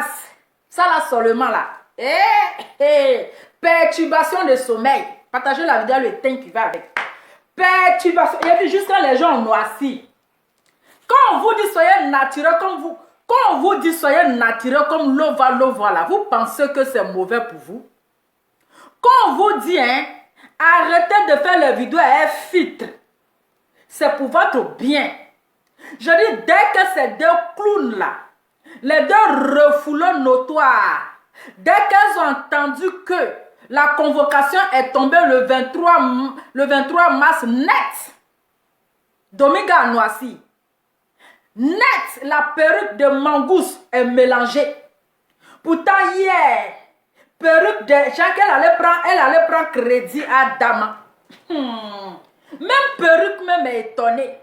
mars. Ça là seulement là. Perturbation de sommeil. Partagez la vidéo, le teint qui va avec. Perturbation. Il y a vu juste quand les gens ont noirci. Quand on vous dit soyez naturel comme vous. Quand on vous dit soyez naturel comme l'eau va là. Vous pensez que c'est mauvais pour vous. Quand on vous dit arrêtez de faire les vidéos à un filtre. C'est pour votre bien. Je dis dès que ces deux clowns là. Les deux refoulons notoires. Dès qu'elles ont entendu que la convocation est tombée le 23 mars net. Dominga a noisi. Net, la perruque de Mangousse est mélangée. Pourtant hier, perruque de Jacques, elle allait prendre crédit à Dama. Même perruque même est étonnée.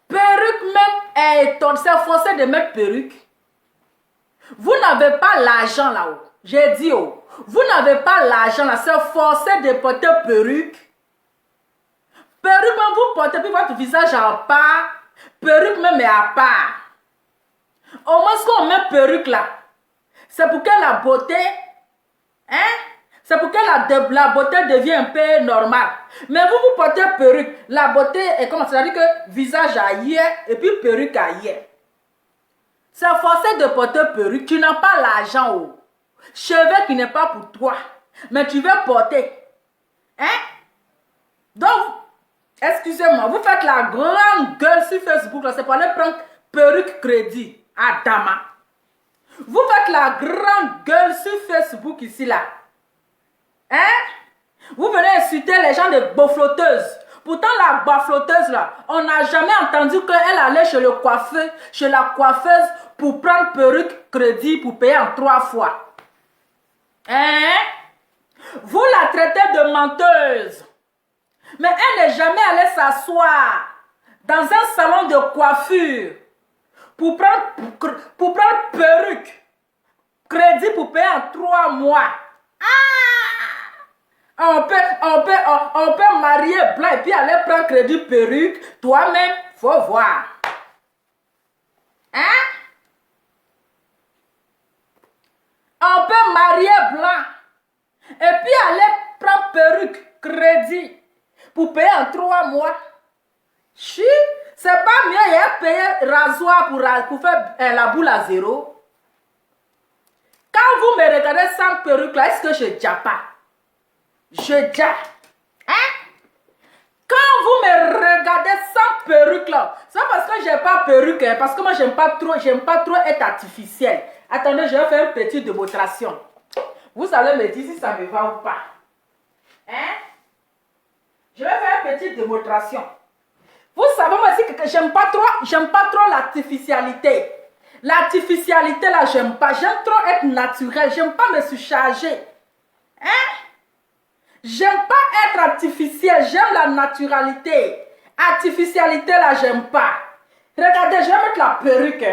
Perruque même est étonnée. C'est forcé de mettre perruque. Vous n'avez pas l'argent là-haut. J'ai dit oh. Vous n'avez pas l'argent là. C'est forcé de porter perruque. Perruque même vous portez puis votre visage à part. Perruque même est à part. Au moins ce qu'on met perruque là. C'est pour que la beauté. C'est pour que la beauté devienne un peu normale. Mais vous portez perruque. La beauté est comme ça. C'est-à-dire que visage ailleurs et puis perruque ailleurs. C'est forcé de porter perruque. Tu n'as pas l'argent. Oh. Cheveux qui n'est pas pour toi. Mais tu veux porter. Donc, excusez-moi, vous faites la grande gueule sur Facebook. C'est pour aller prendre perruque crédit à Dama. Vous faites la grande gueule sur Facebook ici là. Vous venez insulter les gens de boflotteuses. Pourtant la boflotteuse là, on n'a jamais entendu qu'elle allait chez le coiffeur, chez la coiffeuse pour prendre perruque crédit pour payer en 3 fois. Vous la traitez de menteuse. Mais elle n'est jamais allée s'asseoir dans un salon de coiffure pour prendre perruque crédit pour payer en 3 mois. On peut marier blanc et puis aller prendre crédit perruque. Toi-même, faut voir. On peut marier blanc et puis aller prendre perruque crédit pour payer en 3 mois. C'est pas mieux, il y a payé rasoir pour faire la boule à zéro. Quand vous me regardez sans perruque là, est-ce que je dis pas? Je dis. Quand vous me regardez sans perruque là, c'est parce que j'ai pas perruque, parce que moi j'aime pas trop être artificielle. Attendez, je vais faire une petite démonstration. Vous allez me dire si ça me va ou pas. Je vais faire une petite démonstration. Vous savez moi aussi que j'aime pas trop l'artificialité. L'artificialité là, j'aime pas. J'aime trop être naturel. J'aime pas me surcharger. J'aime pas être artificiel. J'aime la naturalité. Artificialité là, j'aime pas. Regardez, je vais mettre la perruque.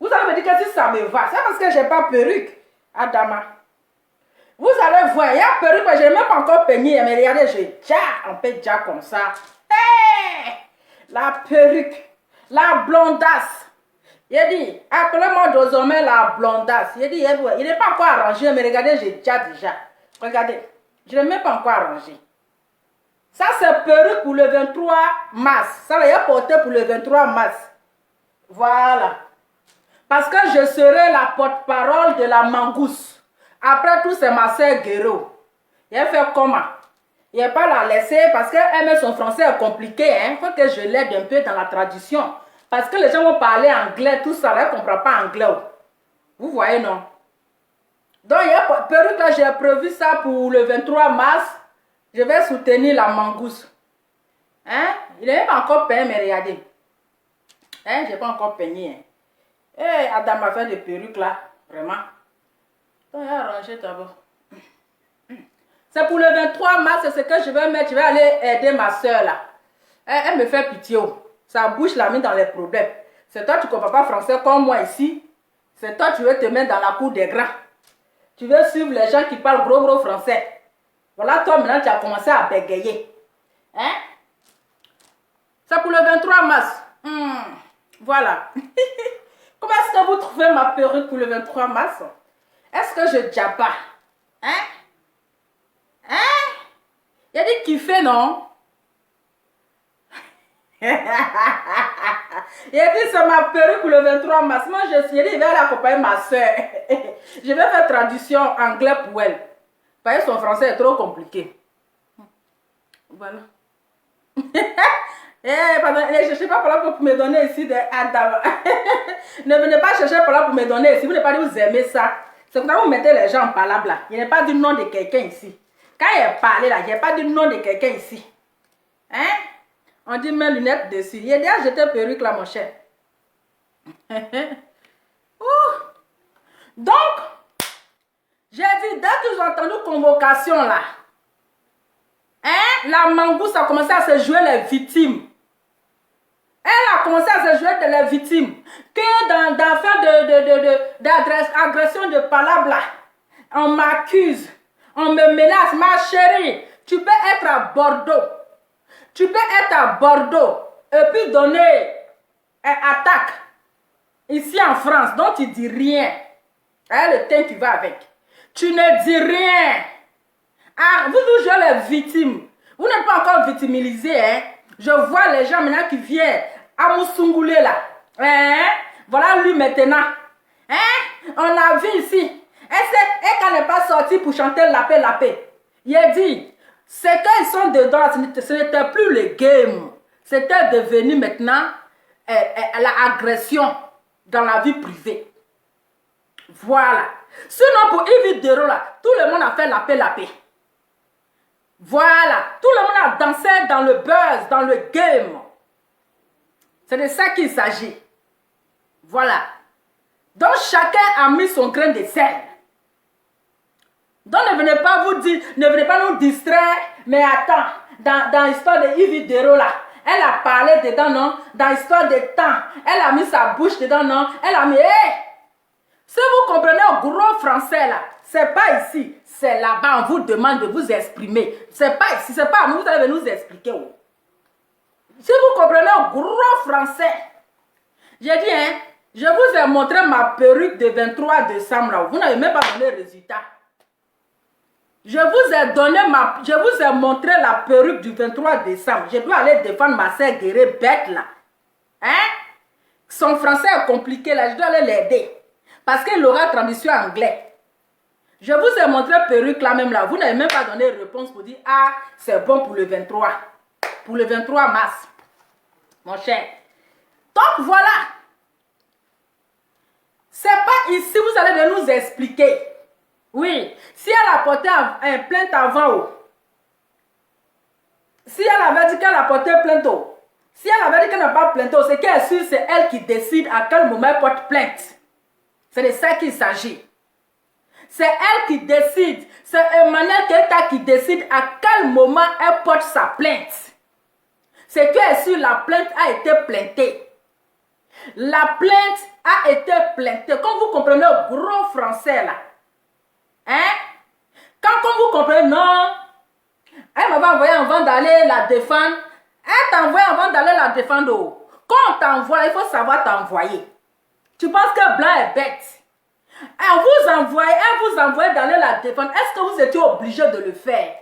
Vous allez me dire que si ça me va. C'est parce que j'ai pas perruque. Adama. Vous allez voir, il y a perruque, mais je n'ai même pas encore peigné. Mais regardez, on peut déjà comme ça. La perruque. La blondasse. Il dit, appelez-moi désormais la blondasse. Il dit, il n'est pas encore arrangé, mais regardez, j'ai déjà. Regardez, je ne l'ai même pas encore arrangé. Ça, c'est perruque pour le 23 mars. Ça, il a porté pour le 23 mars. Voilà. Parce que je serai la porte-parole de la Mangousse. Après tout, c'est ma soeur Guéro. Elle fait comment? Il ne pas la laisser parce qu'elle, son français est compliqué. Il faut que je l'aide un peu dans la tradition. Parce que les gens vont parler anglais, tout ça, elle ne comprend pas anglais. Vous voyez, non? Donc, il y a perruque là, j'ai prévu ça pour le 23 mars. Je vais soutenir la Mangousse. Il n'est pas encore peigné, mais regardez. Je n'ai pas encore peigné. Adam m'a fait des perruques là, vraiment. Donc, il a arrangé d'abord. C'est pour le 23 mars, c'est ce que je vais mettre. Je vais aller aider ma soeur là. Elle me fait pitié. Sa bouche l'a mis dans les problèmes. C'est toi, tu ne comprends pas français comme moi ici. C'est toi, tu veux te mettre dans la cour des grands. Tu veux suivre les gens qui parlent gros français. Voilà, toi maintenant, tu as commencé à bégayer. C'est pour le 23 mars. Voilà. Comment est-ce que vous trouvez ma perruque pour le 23 mars? Est-ce que je djaba? Hein? Hein? Il a dit kiffer, non? Il a dit c'est ma perruque pour le 23 mars. Moi, je suis dit, il va aller accompagner ma soeur. Je vais faire traduction anglais pour elle. Parce que son français est trop compliqué. Voilà. Pardon, ne cherchez pas par là pour me donner ici des Adam. Ne venez pas chercher par là pour me donner ici. Vous n'avez pas dit vous aimez ça. C'est quand vous mettez les gens en palabre là. Il n'y a pas du nom de quelqu'un ici. Quand il a parlé là, il n'y a pas du nom de quelqu'un ici. Hein? On dit mes lunettes dessus. Il a déjà jeté perruque là, mon cher. Donc, j'ai dit, dès que j'ai entendu convocation là, hein, la mangouste a commencé à se jouer les victimes. Elle a commencé à se jouer de les victimes. Que dans d'agression de palabres là, on m'accuse, on me menace. Ma chérie, tu peux être à Bordeaux. Tu peux être à Bordeaux et puis donner une attaque ici en France, dont tu ne dis rien. Hein, le temps qui va avec. Tu ne dis rien. Ah, vous jouez les victimes. Vous n'êtes pas encore victimisé, hein? Je vois les gens maintenant qui viennent à Moussoungoulé là. Hein? Voilà lui maintenant. Hein? On a vu ici. Et qu'elle n'est pas sortie pour chanter la paix, la paix. Il a dit, c'est qu'ils sont dedans, ce n'était plus le game. C'était devenu maintenant l'agression dans la vie privée. Voilà. Sinon pour Yves Dero là, tout le monde a fait la paix, la paix. Voilà. Tout le monde a dansé dans le buzz, dans le game. C'est de ça qu'il s'agit. Voilà. Donc chacun a mis son grain de sel. Donc ne venez pas vous dire, ne venez pas nous distraire. Mais attends, dans l'histoire de Yves Dero là, elle a parlé dedans, non? Dans l'histoire de temps, elle a mis sa bouche dedans, non? Elle a mis, hey! Si vous comprenez au gros français là, c'est pas ici, c'est là-bas, on vous demande de vous exprimer. C'est pas ici, c'est pas à nous, vous allez nous expliquer. Oh. Si vous comprenez au gros français, j'ai dit, hein, je vous ai montré ma perruque de 23 décembre là, vous n'avez même pas donné le résultat. Je vous ai montré la perruque du 23 décembre. Je dois aller défendre ma sœur guerrée bête là. Hein? Son français est compliqué là, je dois aller l'aider. Parce qu'il aura traduction anglais. Je vous ai montré perruque là même là. Vous n'avez même pas donné de réponse pour dire, ah, c'est bon pour le 23. Pour le 23 mars. Mon cher. Donc voilà. C'est pas ici, vous allez nous expliquer. Oui, si elle a porté un plainte avant, si elle avait dit qu'elle a porté plainte, si elle avait dit qu'elle n'a pas plainte, c'est qu'elle est sûre, c'est elle qui décide à quel moment elle porte plainte. C'est de ça qu'il s'agit. C'est elle qui décide, c'est Emmanuel Keita qui décide à quel moment elle porte sa plainte. C'est qu'elle est sûre, la plainte a été plaintée. La plainte a été plaintée. Comme vous comprenez au gros français là. Hein? Quand vous comprenez, non, elle m'avait envoyé avant d'aller la défendre. Elle t'a envoyé avant d'aller la défendre. Quand on t'envoie, il faut savoir t'envoyer. Tu penses que Blanc est bête? Elle vous envoie d'aller la défendre. Est-ce que vous étiez obligé de le faire?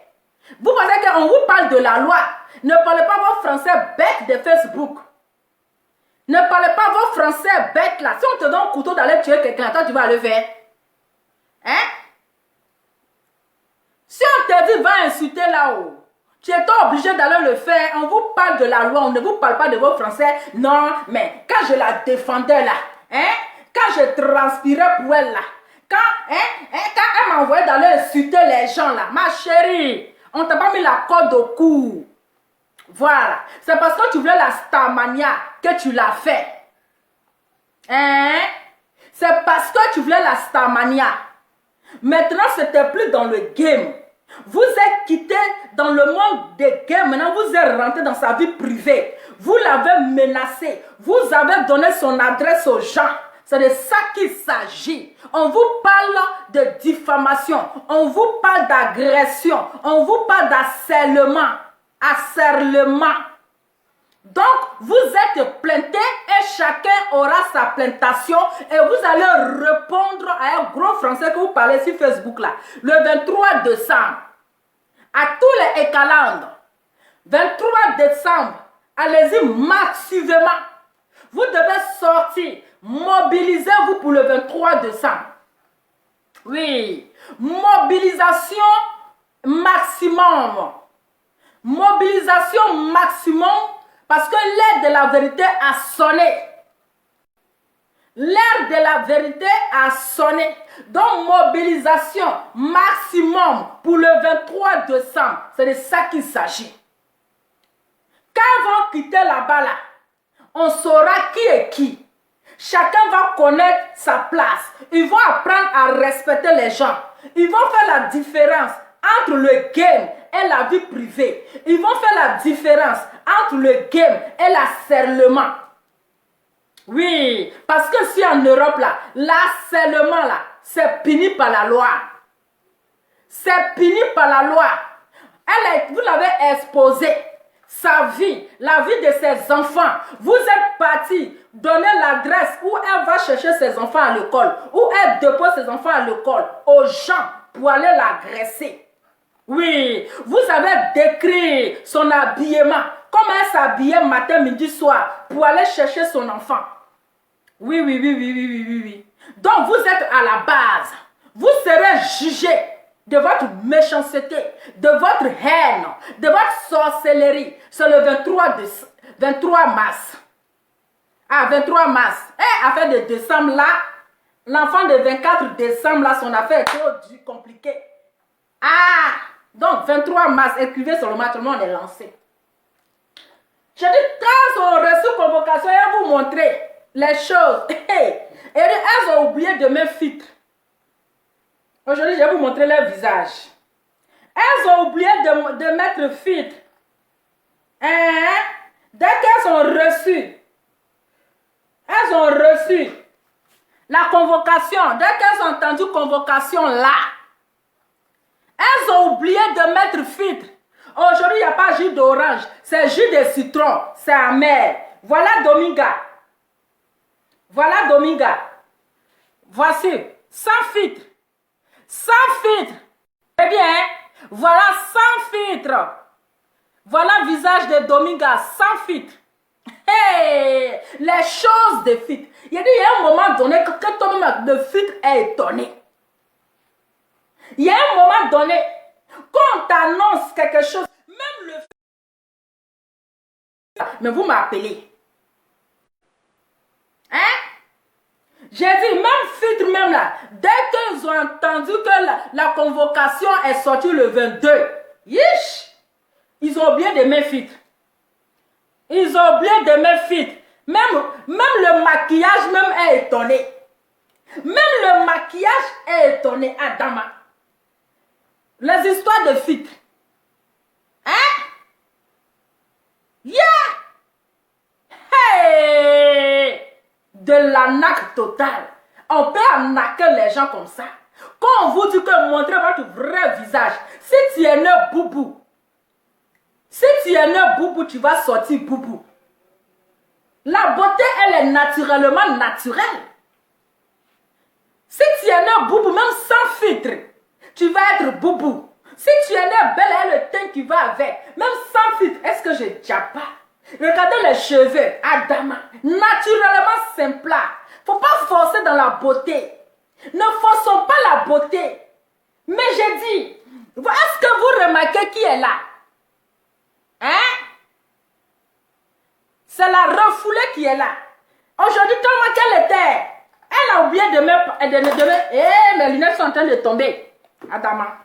Vous pensez qu'on vous parle de la loi. Ne parlez pas vos français bêtes de Facebook. Ne parlez pas vos français bêtes là. Si on te donne un couteau d'aller tuer quelqu'un, toi tu vas le faire. Hein? Si on te dit va insulter là-haut, tu es obligé d'aller le faire. On vous parle de la loi, on ne vous parle pas de vos français. Non, mais quand je la défendais là, hein, quand je transpirais pour elle là, quand elle m'envoyait d'aller insulter les gens là, ma chérie, on t'a pas mis la corde au cou. Voilà, c'est parce que tu voulais la Starmania que tu l'as fait. Hein? C'est parce que tu voulais la Starmania. Maintenant, c'était plus dans le game. Vous êtes quitté dans le monde des games. Maintenant, vous êtes rentré dans sa vie privée. Vous l'avez menacé. Vous avez donné son adresse aux gens. C'est de ça qu'il s'agit. On vous parle de diffamation. On vous parle d'agression. On vous parle d'harcèlement. Harcèlement. Donc, vous êtes planté et chacun aura sa plantation et vous allez répondre à un gros français que vous parlez sur Facebook là, le 23 décembre. À tous les écalandres, 23 décembre, allez-y massivement. Vous devez sortir, mobilisez-vous pour le 23 décembre. Oui, mobilisation maximum. Mobilisation maximum parce que l'heure de la vérité a sonné. L'heure de la vérité a sonné. Donc, mobilisation maximum pour le 23 décembre. C'est de ça qu'il s'agit. Quand ils vont quitter là-bas, là, on saura qui est qui. Chacun va connaître sa place. Ils vont apprendre à respecter les gens. Ils vont faire la différence entre le game et la vie privée. Ils vont faire la différence entre le game et l'harcèlement. Oui, parce que si en Europe, là, l'harcèlement, là, c'est puni par la loi. C'est puni par la loi. Vous l'avez exposé. Sa vie, la vie de ses enfants. Vous êtes parti donner l'adresse où elle va chercher ses enfants à l'école, où elle dépose ses enfants à l'école, aux gens pour aller l'agresser. Oui, vous avez décrit son habillement, comment elle s'habillait matin, midi, soir, pour aller chercher son enfant. Oui, oui, oui, oui, oui, oui, oui, oui. Donc vous êtes à la base. Vous serez jugé de votre méchanceté, de votre haine, de votre sorcellerie. C'est le 23 mars. Ah, 23 mars. Et affaire de décembre là, l'enfant de 24 décembre là, son affaire est trop compliquée. Ah, donc 23 mars, écrivez sur le match, tout le monde est lancé. Je dis, quand on reçu convocation, je vais vous montrer les choses. Et elles ont oublié de me filtre. Aujourd'hui, je vais vous montrer leur visage. Elles ont oublié de mettre filtre. Dès qu'elles ont reçu la convocation, dès qu'elles ont entendu convocation là, elles ont oublié de mettre filtre. Aujourd'hui, il n'y a pas jus d'orange, c'est jus de citron, c'est amer. Voilà Dominga. Voilà Dominga. Voici, sans filtre. Sans filtre. Eh bien, voilà sans filtre. Voilà le visage de Dominga sans filtre. Hey, les choses de filtre. Il y a un moment donné que ton homme de filtre est étonné. Il y a un moment donné, quand on t'annonce quelque chose, même le filtre, mais vous m'appelez. Hein? J'ai dit, même filtre, même là, dès qu'ils ont entendu que la convocation est sortie le 22, yish, ils ont oublié de mes filtres. Ils ont oublié de mes filtres. Même le maquillage même est étonné. Même le maquillage est étonné, Adama. Les histoires de filtres. Hein? Yeah! Hey! De l'arnaque totale. On peut arnaquer les gens comme ça. Quand on vous dit que montrez votre vrai visage, si tu es né boubou, si tu es né boubou, tu vas sortir boubou. La beauté, elle est naturellement naturelle. Si tu es né boubou, même sans filtre, tu vas être boubou. Si tu es né belle, elle le teint qui va avec, même sans filtre, est-ce que je ne dis pas? Regardez les cheveux, Adama, naturellement simple. Il ne faut pas forcer dans la beauté. Ne forçons pas la beauté. Mais j'ai dit, est-ce que vous remarquez qui est là? Hein? C'est la refoulée qui est là. Aujourd'hui, tellement qu'elle était, elle a oublié de me... mes lunettes sont en train de tomber. Adama,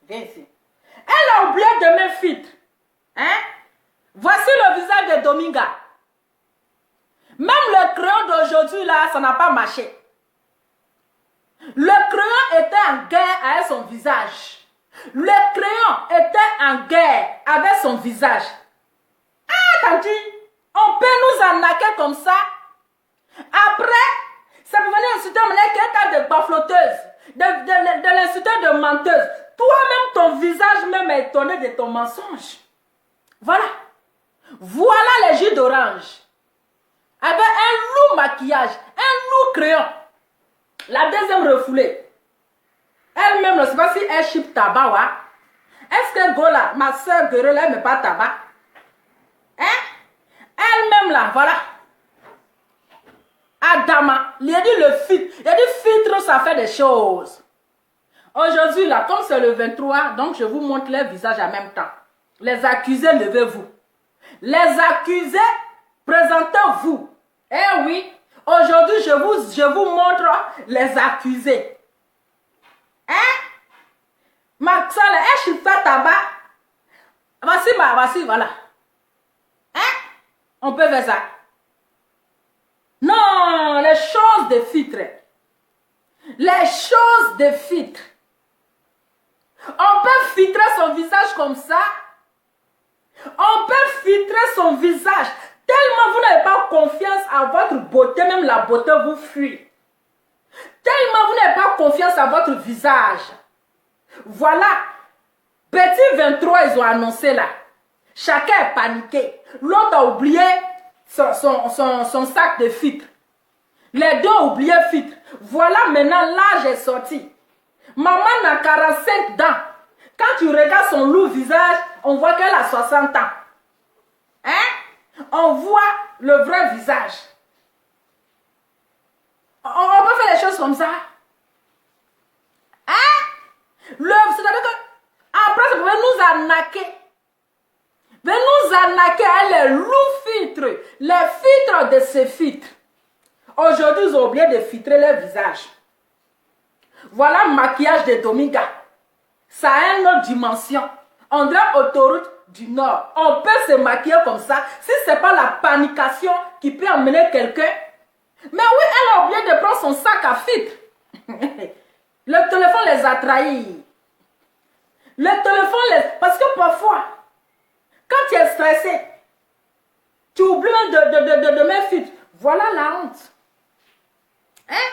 viens ici. Elle a oublié de me filtre. Hein? Voici le visage de Dominga. Même le crayon d'aujourd'hui, là, ça n'a pas marché. Le crayon était en guerre avec son visage. Le crayon était en guerre avec son visage. Ah, tanti, on peut nous arnaquer comme ça. Après, ça peut venir insulter quelqu'un de bafloteuse, de l'insulter de menteuse. Toi-même, ton visage même est étonné de ton mensonge. Voilà. Voilà les jus d'orange. Avec un lourd maquillage, un lourd crayon. La deuxième refoulée. Elle-même, je ne sais pas si elle chip tabac, ouais. Est-ce que Gola, ma soeur Guerrero, elle ne met pas tabac? Hein? Elle-même là, voilà. Adama, il a dit le filtre. Il a dit filtre, ça fait des choses. Aujourd'hui là, comme c'est le 23, donc je vous montre les visages en même temps. Les accusés, levez-vous. Les accusés, présentez-vous. Eh oui, aujourd'hui je vous montre les accusés. Hein? Maxal, est-ce que tu fais tabac? Voici, voilà. Hein? On peut faire ça. Non, les choses de filtre. Les choses de filtre. On peut filtrer son visage comme ça. On peut filtrer son visage. Tellement vous n'avez pas confiance à votre beauté, même la beauté vous fuit. Tellement vous n'avez pas confiance à votre visage. Voilà. Petit 23, ils ont annoncé là. Chacun est paniqué. L'autre a oublié son sac de filtre. Les deux ont oublié filtre. Voilà maintenant l'âge est sorti. Maman a 45 dents. Quand tu regardes son lourd visage, on voit qu'elle a 60 ans. Hein? On voit le vrai visage. On peut faire les choses comme ça. Hein? C'est-à-dire que après, vous pouvez nous arnaquer. Vous nous arnaquer à les lourds filtres. Les filtres de ces filtres. Aujourd'hui, ils ont oublié de filtrer leur visage. Voilà le maquillage de Dominga. Ça a une autre dimension. On dirait autoroute du Nord. On peut se maquiller comme ça. Si ce n'est pas la panication qui peut emmener quelqu'un. Mais oui, elle a oublié de prendre son sac à filtre. Le téléphone les a trahis. Le téléphone les... Parce que parfois, quand tu es stressé, tu oublies de mettre filtre. Voilà la honte. Hein?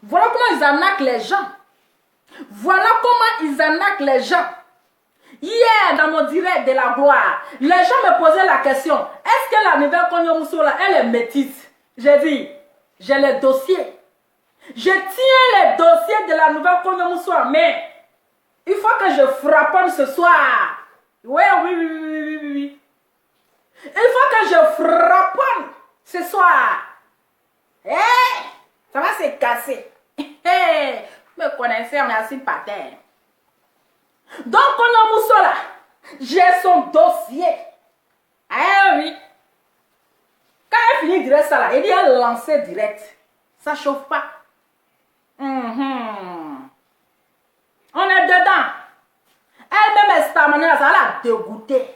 Voilà comment ils arnaquent les gens. Voilà comment ils arnaquent les gens. Hier, dans mon direct de la gloire, les gens me posaient la question, est-ce que la nouvelle Konyo Moussoula, elle est métisse? J'ai dit, j'ai les dossiers. Je tiens les dossiers de la nouvelle Konyo Moussoula, mais il faut que je frapponne ce soir. Oui. Il faut que je frapponne ce soir. Ça va se casser. Vous me connaissez, on est assis par terre. Donc, Konyo Moussoula, j'ai son dossier. Ah oui. Quand elle finit direct ça là, il dit elle lancer direct. Ça chauffe pas. On est dedans. Elle-même est staminée, ça l'a dégoûté.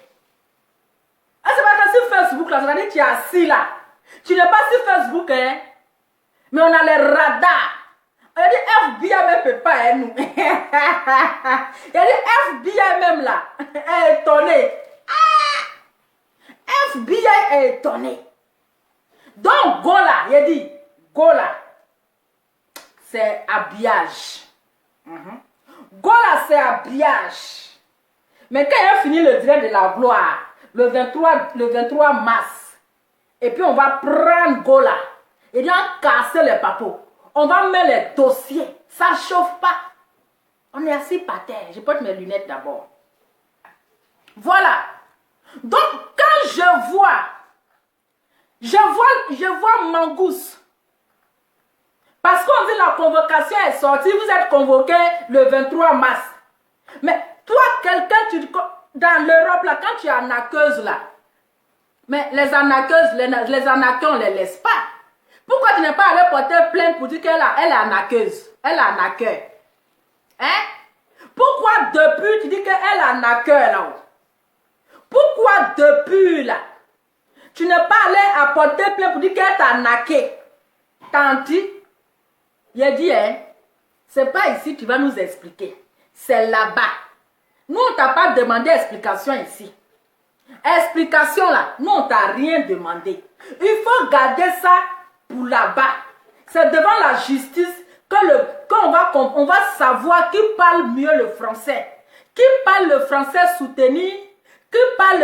C'est pas que sur Facebook là, ça veut dire que tu es assis là. Tu n'es pas sur Facebook, hein. Mais on a les radars. Il dit FBI même peut pas, hein, nous. Il dit FBI même là. Est étonné. FBI est étonné. Donc, Gola, il dit, Gola, c'est habillage. Gola, c'est habillage. Mais quand il a fini le direct de la gloire, le 23 mars, et puis on va prendre Gola, et on va casser les papeaux. On va mettre les dossiers. Ça ne chauffe pas. On est assis par terre. Je porte mes lunettes d'abord. Voilà. Donc, quand je vois Mangousse. Parce qu'on dit la convocation est sortie. Vous êtes convoqué le 23 mars. Mais toi, quelqu'un, dans l'Europe, là, quand tu es arnaqueuse, là, mais les arnaqueuses, les arnaqueurs, on ne les laisse pas. Pourquoi tu n'es pas allé porter plainte pour dire qu'elle est arnaqueuse? Elle est arnaqueur. Hein? Pourquoi depuis tu dis qu'elle est arnaqueur là? Pourquoi depuis là? Tu n'es pas allé apporter plainte pour dire qu'elle t'a arnaqué? Tanti, il a dit, hein? C'est pas ici que tu vas nous expliquer. C'est là-bas. Nous, on ne t'a pas demandé explication ici. Explication là, nous, on ne t'a rien demandé. Il faut garder ça pour là-bas. C'est devant la justice qu'on va savoir qui parle mieux le français. Qui parle le français soutenu, qui parle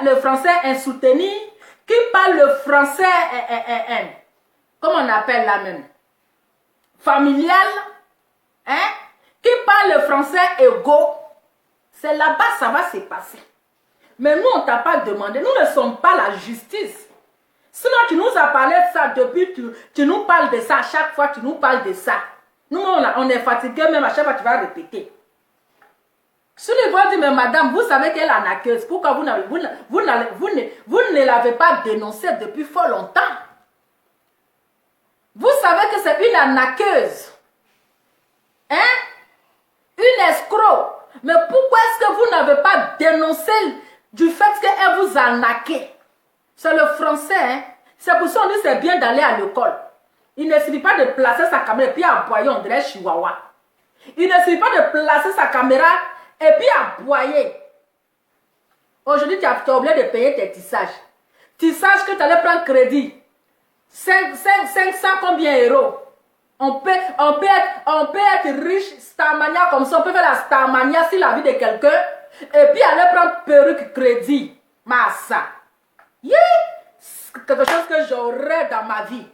le français insoutenu, qui parle le français, comment on appelle là même, familial, hein, qui parle le français égaux, c'est là-bas ça va se passer. Mais nous, on ne t'a pas demandé, nous ne sommes pas la justice. Sinon, tu nous as parlé de ça depuis, tu nous parles de ça, à chaque fois tu nous parles de ça. Nous, on est fatigués, même à chaque fois tu vas répéter. Si les gens disent, mais madame, vous savez qu'elle est arnaqueuse, pourquoi vous ne l'avez pas dénoncée depuis fort longtemps? Vous savez que c'est une arnaqueuse. Hein? Une escroc. Mais pourquoi est-ce que vous n'avez pas dénoncé du fait qu'elle vous a arnaqué? C'est le français, hein? C'est pour ça qu'on dit c'est bien d'aller à l'école. Il ne suffit pas de placer sa caméra et puis aboyer, on dirait chihuahua. Il ne suffit pas de placer sa caméra et puis aboyer. Aujourd'hui, tu as oublié de payer tes tissages. Tissage que tu allais prendre crédit. 500 combien euros? On peut être riche, Starmania comme ça. On peut faire la Starmania sur la vie de quelqu'un et puis aller prendre perruque crédit. Massa. Yeah. C'est quelque chose que j'aurais dans ma vie.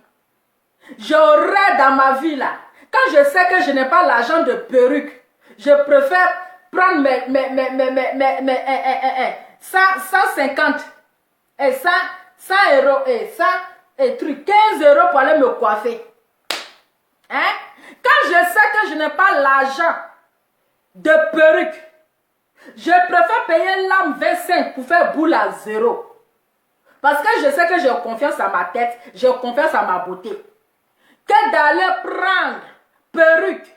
J'aurais dans ma vie là. Quand je sais que je n'ai pas l'argent de perruque, je préfère prendre mes 150 et 100 euros et 100 et truc 15 euros pour aller me coiffer. Hein? Quand je sais que je n'ai pas l'argent de perruque, je préfère payer l'âme 25 pour faire boule à 0. Parce que je sais que j'ai confiance à ma tête, j'ai confiance à ma beauté. Que d'aller prendre perruque,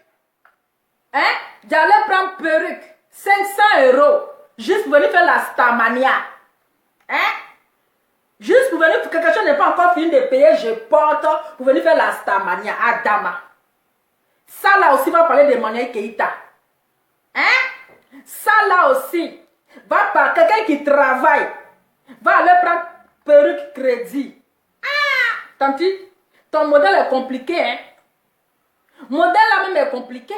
hein? D'aller prendre perruque, 500 euros, juste pour venir faire la Starmania. Hein? Juste pour venir, quelque chose n'est pas encore fini de payer, je porte pour venir faire la Starmania à Dama. Ça là aussi va parler de Manuel Keïta. Hein? Ça là aussi va par quelqu'un qui travaille, va aller prendre perruque crédit. Ah! Tanti, ton modèle est compliqué, hein? Modèle là même est compliqué.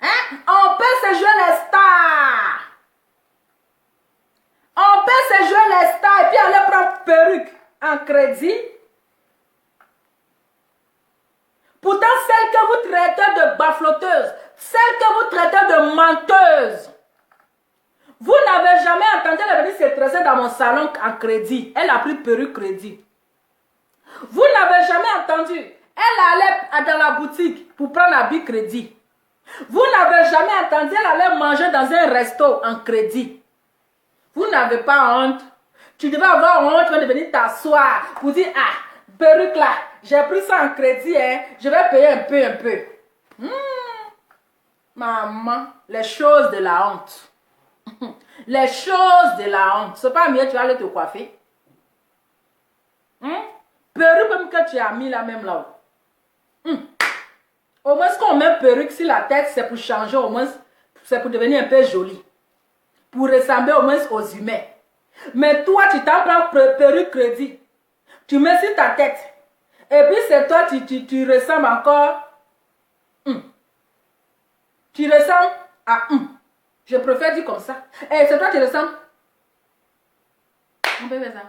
Hein? On peut se jouer les stars. On peut se jouer les stars et puis aller prendre perruque en crédit. Pourtant, celle que vous traitez de bafloteuse, celle que vous traitez de menteuse, vous n'avez jamais entendu elle venir se tresser dans mon salon en crédit. Elle a pris perruque crédit. Vous n'avez jamais entendu. Elle allait dans la boutique pour prendre habit crédit. Vous n'avez jamais entendu. Elle allait manger dans un resto en crédit. Vous n'avez pas honte. Tu devais avoir honte de venir t'asseoir pour dire, ah, perruque là, j'ai pris ça en crédit, hein, je vais payer un peu. Maman, les choses de la honte. Les choses de la honte. C'est pas mieux, tu vas aller te coiffer. Perruque même que tu as mis là même là. Au moins, qu'on met perruque sur la tête, c'est pour changer, au moins, c'est pour devenir un peu joli. Pour ressembler au moins aux humains. Mais toi, tu t'en prends perruque crédit. Tu mets sur ta tête. Et puis c'est toi, tu ressembles encore. Tu ressembles à Je préfère dire comme ça. Et c'est toi qui ressembles. On peut faire ça.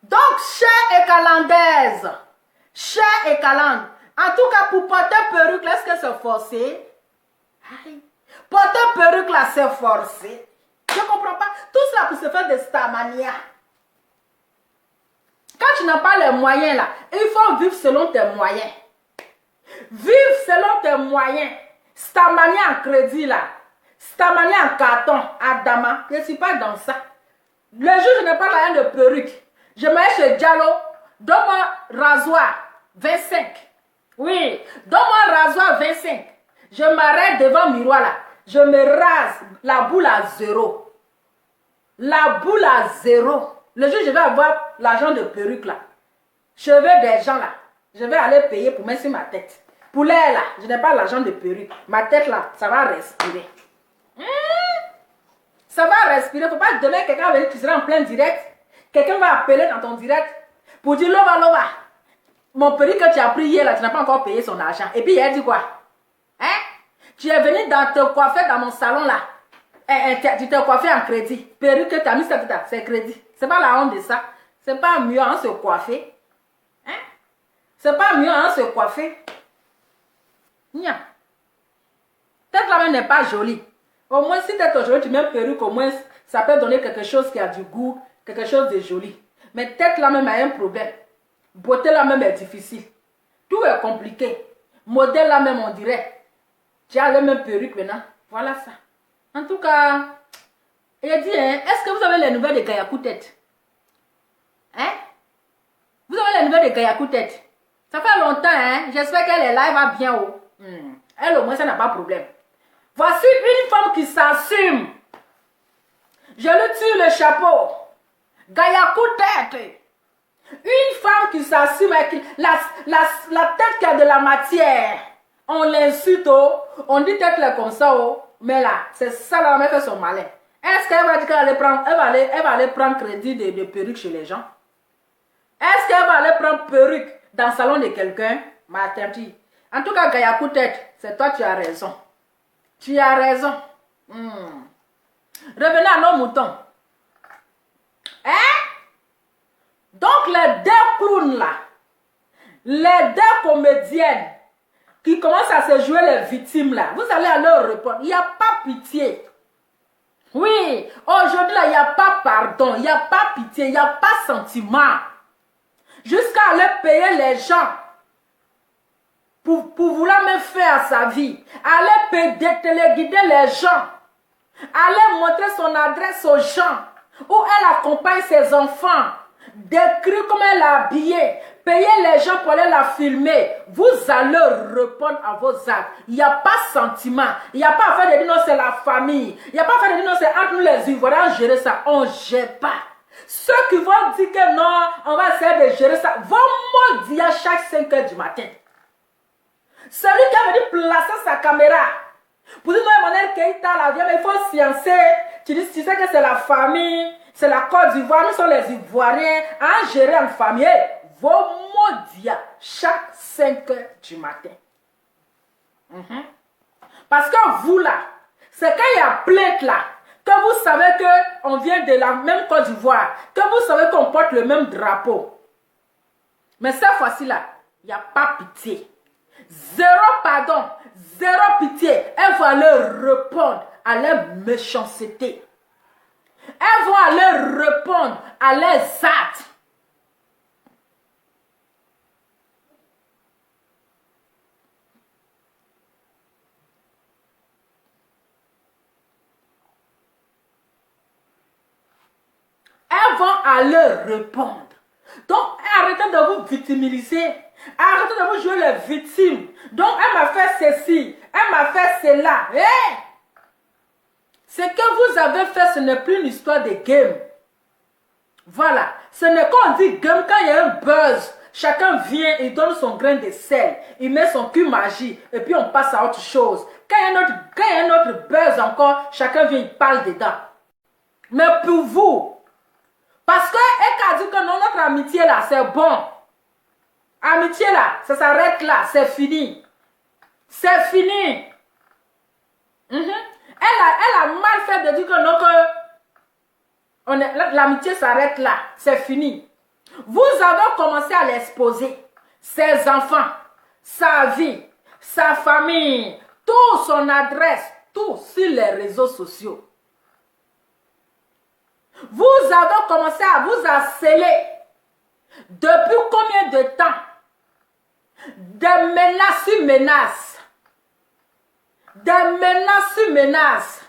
Donc, chère et calendaise. Chère et calende. En tout cas, pour porter perruque, est-ce que c'est forcé? Aïe. Porter perruque là, c'est forcé. Je ne comprends pas. Tout cela pour se faire de Starmania. Quand tu n'as pas les moyens là, il faut vivre selon tes moyens. Vivre selon tes moyens. Starmania en crédit là. Starmania en carton. Adama. Je ne suis pas dans ça. Le jour où je n'ai pas rien de perruque, je m'allais chez Diallo. Donne-moi rasoir 25. Oui. Donne-moi rasoir 25. Je m'arrête devant le miroir là. Je me rase la boule à 0. La boule à 0. Le jour où je vais avoir l'argent de perruque là. Je veux des gens là. Je vais aller payer pour mettre sur ma tête. Pour l'air là, je n'ai pas l'argent de perruque. Ma tête là, ça va respirer. Ça va respirer. Il ne faut pas demain quelqu'un va venir, tu seras en plein direct. Quelqu'un va appeler dans ton direct pour dire Lova, Lova. Mon perruque que tu as pris hier là, tu n'as pas encore payé son argent. Et puis il dit quoi? Hein? Tu es venu dans te coiffer dans mon salon là. Tu t'es coiffé en crédit. Perruque que tu as mis ça, c'est crédit. C'est pas la honte de ça. C'est pas mieux en se coiffer. Hein? C'est pas mieux en se coiffer. Nia. Tête là même n'est pas jolie. Au moins, si tête jolie, tu mets une perruque, au moins, ça peut donner quelque chose qui a du goût, quelque chose de joli. Mais tête là même a un problème. Beauté là même est difficile. Tout est compliqué. Modèle là même, on dirait. Tu as la même perruque maintenant. Voilà ça. En tout cas, il a dit, hein, est-ce que vous avez les nouvelles de Gayakou Tête? Hein? Vous avez les nouvelles de Gayakou Tête? Ça fait longtemps, hein? J'espère qu'elle est là, elle va bien haut. Elle, au moins, ça n'a pas de problème. Voici une femme qui s'assume. Je lui tire le chapeau. Gayakou Tête. Une femme qui s'assume avec la tête qui a de la matière. On l'insulte, on dit tête là comme ça, mais là, c'est ça la mère fait son malin. Est-ce qu'elle va dire qu'elle va aller prendre crédit de perruque chez les gens? Est-ce qu'elle va aller prendre perruque dans le salon de quelqu'un? Ma tante. En tout cas, Gayakou Tête, c'est toi, tu as raison. Tu as raison. Revenez à nos moutons. Hein? Donc, les deux clowns là, les deux comédiennes qui commencent à se jouer les victimes là, vous allez à leur répondre. Il n'y a pas pitié. Oui, aujourd'hui là, il n'y a pas pardon, il n'y a pas pitié, il n'y a pas sentiment. Jusqu'à aller payer les gens pour vouloir même faire à sa vie. Aller téléguider les gens. Aller montrer son adresse aux gens. Où elle accompagne ses enfants. Décrire comment elle est habillée. Payer les gens pour aller la filmer. Vous allez répondre à vos actes. Il n'y a pas sentiment. Il n'y a pas à faire de dire non, c'est la famille. Il n'y a pas à faire de dire non, c'est entre nous les Ivoiriens, gérer ça. On ne gère pas. Ceux qui vont dire que non, on va essayer de gérer ça, vont maudire à chaque 5 heures du matin. Celui qui a venu placer sa caméra pour dire non, Emmanuel Keïta, la vieille, mais il faut sciencer. Tu sais que c'est la famille, c'est la Côte d'Ivoire, nous sommes les Ivoiriens, à gérer en famille. Vos maudits chaque 5 heures du matin. Parce que vous là, c'est quand il y a plainte là, que vous savez qu'on vient de la même Côte d'Ivoire, que vous savez qu'on porte le même drapeau. Mais cette fois-ci là, il n'y a pas pitié. Zéro pardon, zéro pitié. Elles vont aller répondre à leur méchanceté. Elles vont aller répondre à leurs actes. Elles vont aller répondre. Donc, arrêtez de vous victimiser. Arrêtez de vous jouer les victimes. Donc, elle m'a fait ceci. Elle m'a fait cela. Hey! Ce que vous avez fait, ce n'est plus une histoire de game. Voilà. Ce n'est qu'on dit game quand il y a un buzz. Chacun vient, il donne son grain de sel. Il met son cul magie. Et puis, on passe à autre chose. Quand il y a un autre buzz encore, chacun vient, il parle dedans. Mais pour vous, parce qu'elle a dit que non, notre amitié là, c'est bon. Amitié là, ça s'arrête là, c'est fini. C'est fini. Elle a mal fait de dire que non, que l'amitié s'arrête là, c'est fini. Vous avez commencé à l'exposer. Ses enfants, sa vie, sa famille, toute son adresse, tout sur les réseaux sociaux. Vous avez commencé à vous harceler. Depuis combien de temps? Des menaces sur menaces. Des menaces sur menaces.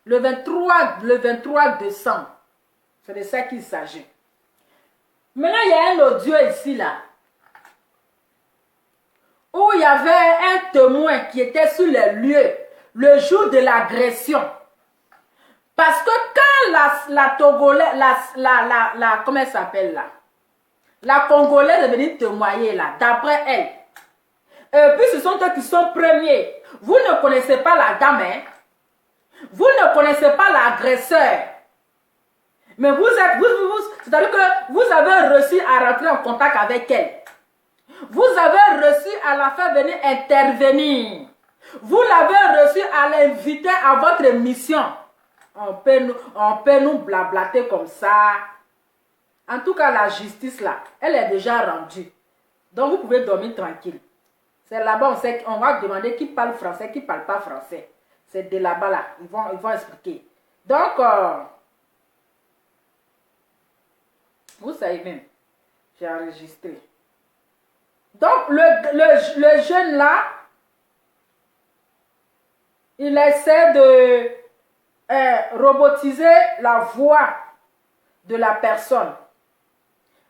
Le 23 décembre. C'est de ça qu'il s'agit. Maintenant, il y a un audio ici, là. Où il y avait un témoin qui était sur les lieux le jour de l'agression. Parce que quand la Togolaise, comment elle s'appelle là? La Congolaise est venue témoigner là, d'après elle. Et puis ce sont eux qui sont premiers. Vous ne connaissez pas la dame, hein? Vous ne connaissez pas l'agresseur. Mais vous êtes, c'est-à-dire que vous avez réussi à rentrer en contact avec elle. Vous avez réussi à la faire venir intervenir. Vous l'avez reçu à l'inviter à votre émission. On peut nous blablater comme ça. En tout cas, la justice là, elle est déjà rendue. Donc, vous pouvez dormir tranquille. C'est là-bas, on va demander qui parle français, qui ne parle pas français. C'est de là-bas là. Ils vont expliquer. Donc, vous savez même, j'ai enregistré. Donc, le jeune là, il essaie de robotiser la voix de la personne.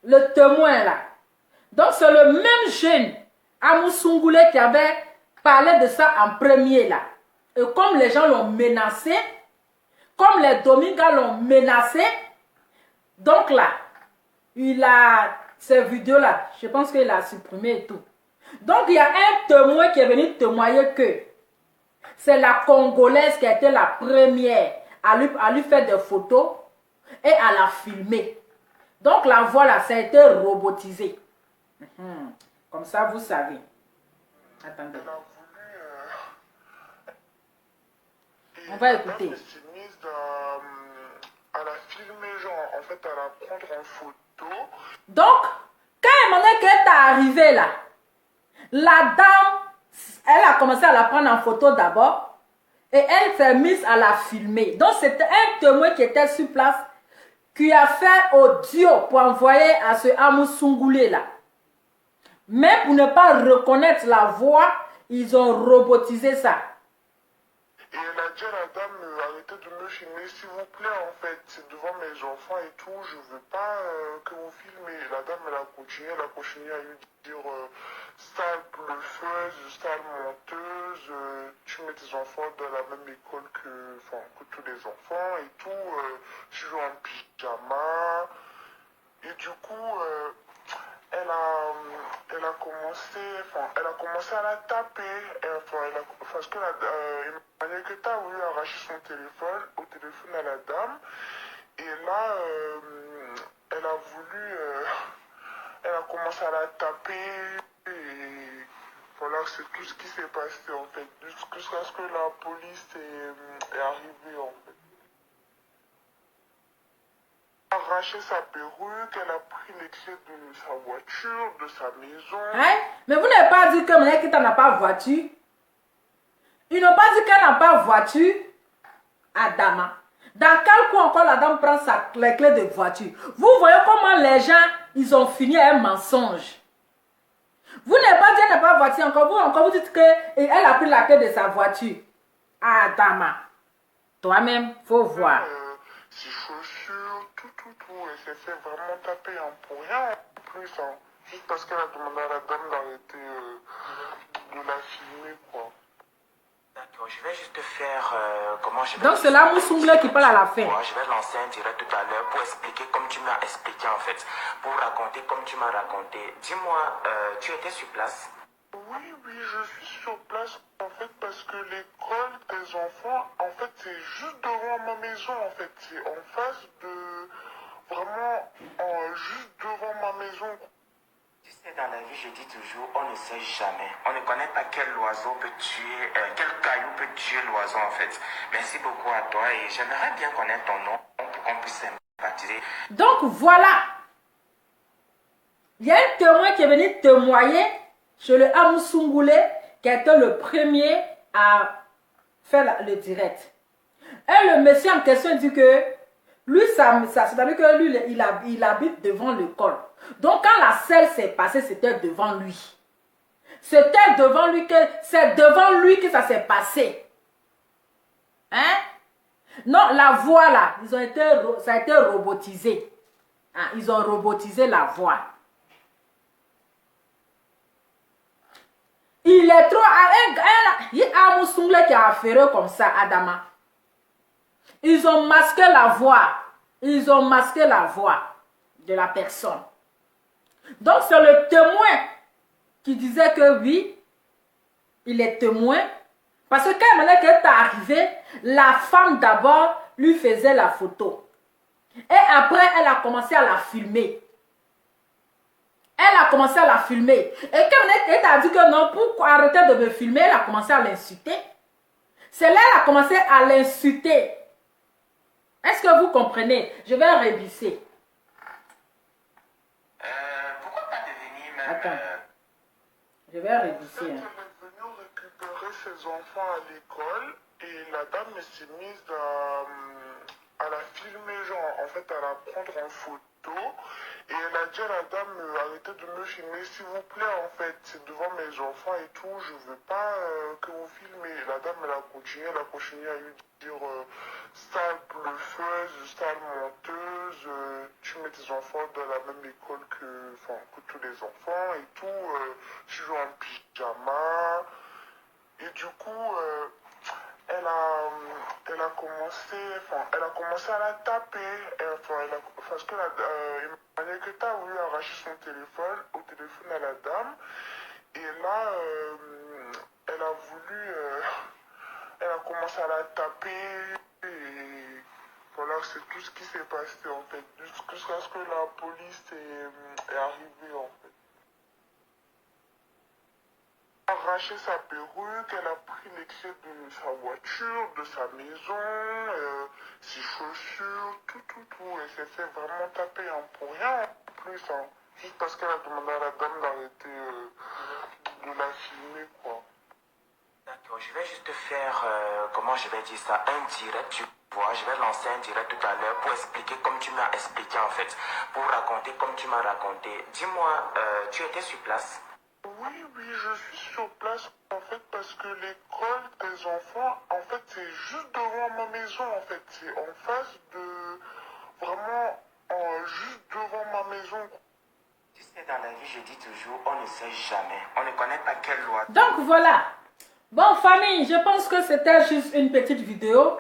Le témoin là. Donc, c'est le même jeune, Amou Soungoulé, qui avait parlé de ça en premier là. Et comme les gens l'ont menacé, comme les Domingas l'ont menacé, donc là, il a ces vidéos-là, je pense qu'il a supprimé et tout. Donc, il y a un témoin qui est venu témoigner que c'est la Congolaise qui a été la première à lui faire des photos et à la filmer. Donc, la voix là, ça a été robotisé. Comme ça, vous savez. Attendez. On va écouter. À la filmer, genre, en fait, à la prendre en photo. Donc, quand elle est arrivée là, la dame, elle a commencé à la prendre en photo d'abord et elle s'est mise à la filmer. Donc, c'était un témoin qui était sur place qui a fait audio pour envoyer à ce Amou Soungoulé là. Mais pour ne pas reconnaître la voix, ils ont robotisé ça. Et elle a dit à la dame, arrêtez de me filmer s'il vous plaît, en fait, c'est devant mes enfants et tout, je veux pas que vous filmez. La dame, elle a continué à lui dire, sale bluffeuse, sale menteuse, tu mets tes enfants dans la même école que tous les enfants et tout, tu joues en pyjama. Et du coup, elle a commencé à la taper. Parce que Emmanuel a voulu arracher son téléphone, au téléphone à la dame. Et là, elle a commencé à la taper. Et voilà, c'est tout ce qui s'est passé en fait. Jusqu'à ce que la police est arrivée en fait. Arraché sa perruque, elle a pris les clés de sa voiture, de sa maison. Hein? Mais vous n'avez pas dit que Mounekita n'a pas voiture? Ils n'ont pas dit qu'elle n'a pas voiture à Dama. Dans quel coup encore la dame prend les clés de voiture? Vous voyez comment les gens, ils ont fini à un mensonge. Vous n'avez pas dit qu'elle n'a pas voiture encore. Vous dites qu'elle a pris la clé de sa voiture à Dama. Toi-même, faut voir. Ses chaussures, tout. Elle s'est fait vraiment taper pour rien en plus. Juste parce qu'elle a demandé à la dame d'arrêter de la filmer, quoi. D'accord, je vais juste faire Donc c'est là Moussounglé qui parle à la fin. Je vais lancer un direct tout à l'heure pour expliquer comme tu m'as expliqué en fait. Pour raconter comme tu m'as raconté. Dis-moi, tu étais sur place? Oui, je suis sur place en fait parce que l'école des enfants, en fait, c'est juste devant ma maison en fait. C'est en face de... Vraiment, juste devant ma maison. Tu sais, dans la vie, je dis toujours, on ne sait jamais. On ne connaît pas quel oiseau peut tuer, quel caillou peut tuer l'oiseau en fait. Merci beaucoup à toi et j'aimerais bien connaître ton nom pour qu'on puisse sympathiser. Donc voilà. Il y a un témoin qui est venu témoigner chez le Amou Soungoulé qui a été le premier à faire le direct. Et le monsieur en question dit que lui, c'est-à-dire que lui, il habite devant l'école. Donc, quand la selle s'est passée, c'était devant lui. C'est devant lui que ça s'est passé. Hein? Non, la voix là, ça a été robotisé. Hein? Ils ont robotisé la voix. Il est trop... Il y a un Sounglé qui a affairé comme ça, Adama. Ils ont masqué la voix. Ils ont masqué la voix de la personne. Donc, c'est le témoin qui disait que oui, il est témoin. Parce que quand elle est arrivée, la femme d'abord lui faisait la photo. Et après, elle a commencé à la filmer. Elle a commencé à la filmer. Et quand elle t'a dit que non, pourquoi arrêter de me filmer, elle a commencé à l'insulter. C'est là qu'elle a commencé à l'insulter. Est-ce que vous comprenez? Je vais réviser. Pourquoi pas devenir même... Attends. Je vais réviser. Elle est venue récupérer ses enfants à l'école et la dame s'est mise à la filmer, genre en fait à la prendre en photo. Et elle a dit à la dame, arrêtez de me filmer s'il vous plaît, en fait, c'est devant mes enfants et tout, je veux pas que vous filmez. La dame, elle a continué à lui dire, sale bluffeuse, sale menteuse, tu mets tes enfants dans la même école que tous les enfants et tout, tu joues en pyjama. Et du coup, elle a commencé à la taper, parce que Emmanuel Keta a voulu arracher son téléphone, au téléphone à la dame, et là, elle a commencé à la taper, et voilà, c'est tout ce qui s'est passé en fait, jusqu'à ce que la police est arrivée en fait. Arraché sa perruque, elle a pris les clés de sa voiture, de sa maison, ses chaussures, tout. Elle s'est fait vraiment taper pour rien en plus, hein. Juste parce qu'elle a demandé à la dame d'arrêter de la filmer, quoi. D'accord, je vais juste faire, comment je vais dire ça, un direct, tu vois, je vais lancer un direct tout à l'heure pour expliquer comme tu m'as expliqué en fait, pour raconter comme tu m'as raconté. Dis-moi, tu étais sur place? Oui, je suis sur place en fait parce que l'école des enfants, en fait, c'est juste devant ma maison en fait. C'est en face de... Vraiment, juste devant ma maison. Tu sais, dans la vie, je dis toujours, on ne sait jamais. On ne connaît pas quelle loi. Donc voilà. Bon famille, je pense que c'était juste une petite vidéo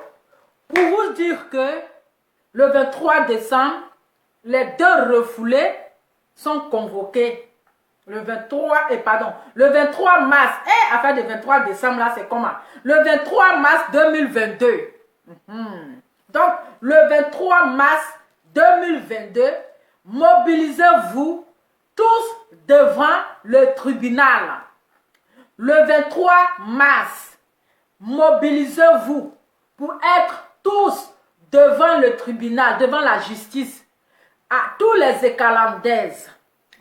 pour vous dire que le 23 décembre, les deux refoulés sont convoqués. Le 23 mars. Affaire de 23 décembre, là, c'est comment? Le 23 mars 2022. Donc, le 23 mars 2022, mobilisez-vous tous devant le tribunal. Le 23 mars, mobilisez-vous pour être tous devant le tribunal, devant la justice. À tous les écalandaises.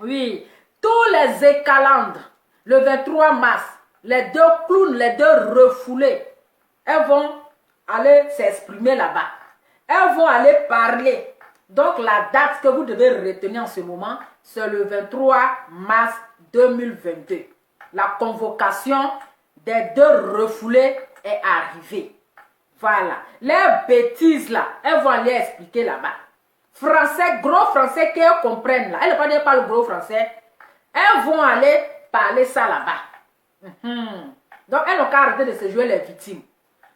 Oui. Tous les écalandres, le 23 mars, les deux clowns, les deux refoulés, elles vont aller s'exprimer là-bas. Elles vont aller parler. Donc la date que vous devez retenir en ce moment, c'est le 23 mars 2022. La convocation des deux refoulés est arrivée. Voilà. Les bêtises là, elles vont aller expliquer là-bas. Français, gros français qu'elles comprennent là. Elles ne parlent pas le gros français. Elles vont aller parler ça là-bas. Donc, elles n'ont qu'à arrêter de se jouer les victimes.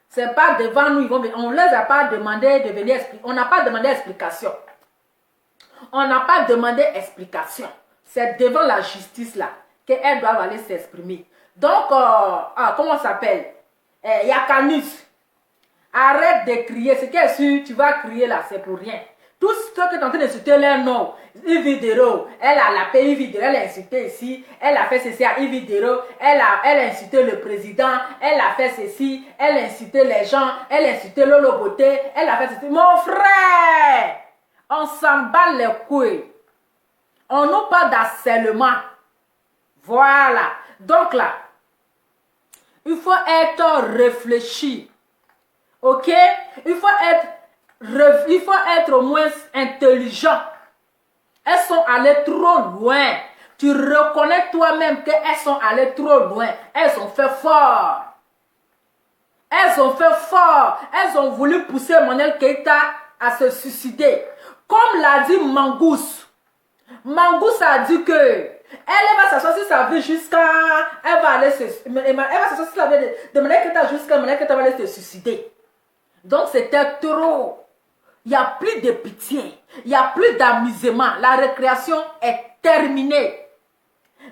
Ce n'est pas devant nous, on ne les a pas demandé de venir expliquer. On n'a pas demandé explication. On n'a pas demandé explication. C'est devant la justice là qu'elles doivent aller s'exprimer. Donc, comment ça s'appelle? Yakanus. Arrête de crier. Ce qui est sûr, tu vas crier là, c'est pour rien. Tout ce que tu es en train d'insulter leur nom, Ividero, elle a lapé Ividero, elle a insulté ici, elle a fait ceci à Ividero, elle a insulté le président, elle a fait ceci, elle a insulté les gens, elle a insulté Lolo Beauté, elle a fait ceci. Mon frère, on s'en bat les couilles. On n'a pas d'harcèlement. Voilà. Donc là, il faut être réfléchi. Ok? Il faut être au moins intelligent. Elles sont allées trop loin. Tu reconnais toi-même qu'elles sont allées trop loin. Elles ont fait fort. Elles ont fait fort. Elles ont voulu pousser Emmanuel Keita à se suicider. Comme l'a dit Mangous. Mangous a dit que elle va s'asseoir sur sa vie jusqu'à... Elle va s'asseoir sur la vie de Emmanuel Keita jusqu'à Emmanuel Keita va aller se suicider. Donc c'était trop. Il n'y a plus de pitié. Il n'y a plus d'amusement. La récréation est terminée.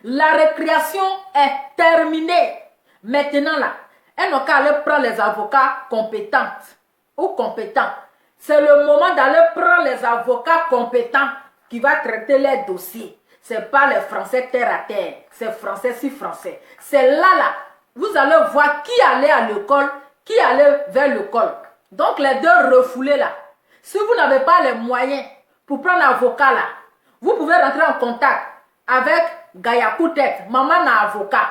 La récréation est terminée. Maintenant là, elles n'ont qu'à aller prendre les avocats compétents ou compétents. C'est le moment d'aller prendre les avocats compétents qui vont traiter les dossiers. C'est pas les Français terre à terre. C'est Français si Français. C'est là. Vous allez voir qui allait à l'école, qui allait vers l'école. Donc les deux refoulés là. Si vous n'avez pas les moyens pour prendre un avocat là, vous pouvez rentrer en contact avec Gaïa Koutet. Maman n'a avocat.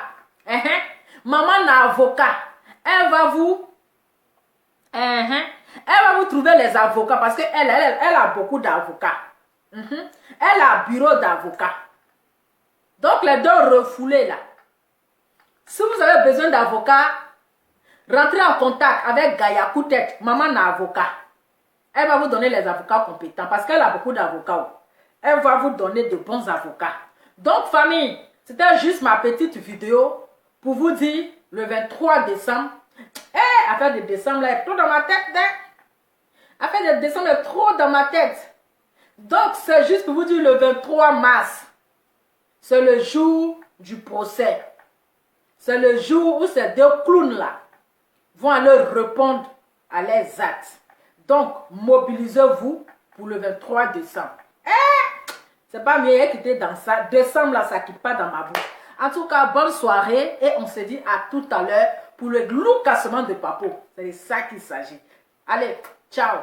Maman n'a avocat. Elle va vous trouver les avocats parce qu'elle a beaucoup d'avocats. Elle a un bureau d'avocats. Donc les deux refoulés là. Si vous avez besoin d'avocats, rentrez en contact avec Gaïa Koutet. Maman n'a avocat. Elle va vous donner les avocats compétents parce qu'elle a beaucoup d'avocats. Elle va vous donner de bons avocats. Donc famille, c'était juste ma petite vidéo pour vous dire le 23 décembre. Affaire de décembre là est trop dans ma tête. Affaire de décembre est trop dans ma tête. Donc c'est juste pour vous dire le 23 mars. C'est le jour du procès. C'est le jour où ces deux clowns là vont aller répondre à leurs actes. Donc mobilisez-vous pour le 23 décembre. C'est pas mieux quitter dans ça. Décembre là, ça quitte pas dans ma bouche. En tout cas, bonne soirée et on se dit à tout à l'heure pour le loup cassement de Papo. C'est de ça qu'il s'agit. Allez, ciao.